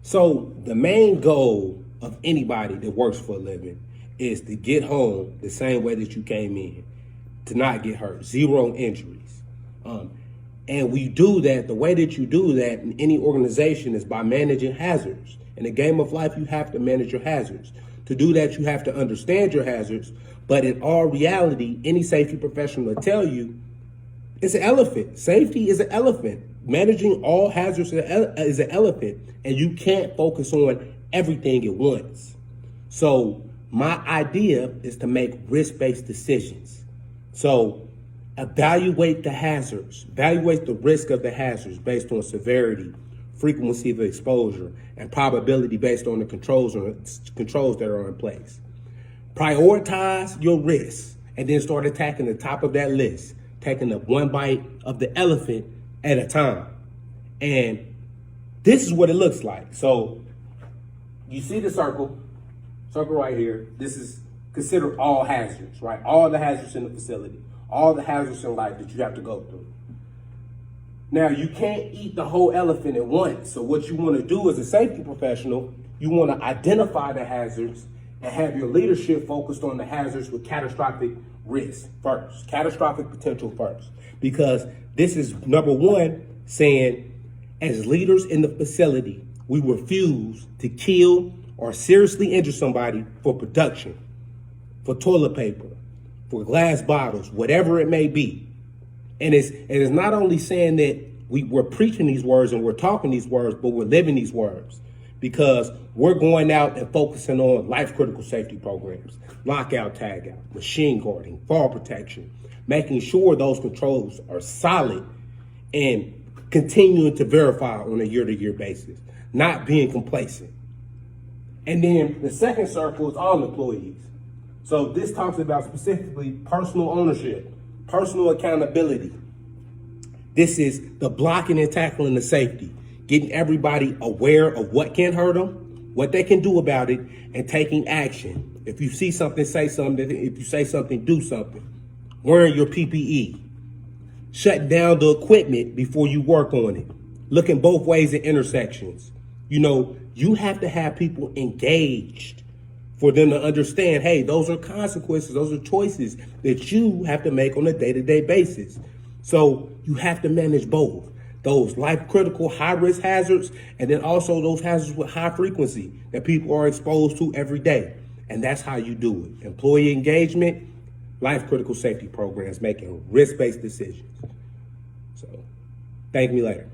So the main goal of anybody that works for a living is to get home the same way that you came in, to not get hurt, zero injuries. And we do that, the way that you do that in any organization is by managing hazards. In the game of life, you have to manage your hazards. To do that, you have to understand your hazards. But in all reality, any safety professional will tell you it's an elephant. Safety is an elephant. Managing all hazards is an elephant, and you can't focus on everything at once. So my idea is to make risk-based decisions. So evaluate the hazards, evaluate the risk of the hazards based on severity, frequency of exposure, and probability based on the controls that are in place. Prioritize your risks and then start attacking the top of that list, taking up one bite of the elephant at a time. And this is what it looks like. So you see the circle right here. This is considered all hazards, right? All the hazards in the facility, all the hazards in life that you have to go through. Now, you can't eat the whole elephant at once. So what you want to do as a safety professional, you want to identify the hazards and have your leadership focused on the hazards with catastrophic risk first, catastrophic potential first. Because this is number one, saying as leaders in the facility, we refuse to kill or seriously injure somebody for production, for toilet paper, for glass bottles, whatever it may be. And it's not only saying that we're preaching these words and we're talking these words, but we're living these words, because we're going out and focusing on life critical safety programs, lockout, tag out, machine guarding, fall protection, making sure those controls are solid and continuing to verify on a year-to-year basis, not being complacent. And then the second circle is all employees. So this talks about specifically personal ownership, personal accountability. This is the blocking and tackling the safety, getting everybody aware of what can hurt them, what they can do about it, and taking action. If you see something, say something. If you say something, do something. Wearing your PPE. Shutting down the equipment before you work on it. Looking both ways at intersections. You know, you have to have people engaged for them to understand, hey, those are consequences, those are choices that you have to make on a day-to-day basis. So you have to manage both. Those life-critical, high-risk hazards, and then also those hazards with high frequency that people are exposed to every day. And that's how you do it. Employee engagement, life-critical safety programs, making risk-based decisions. So thank me later.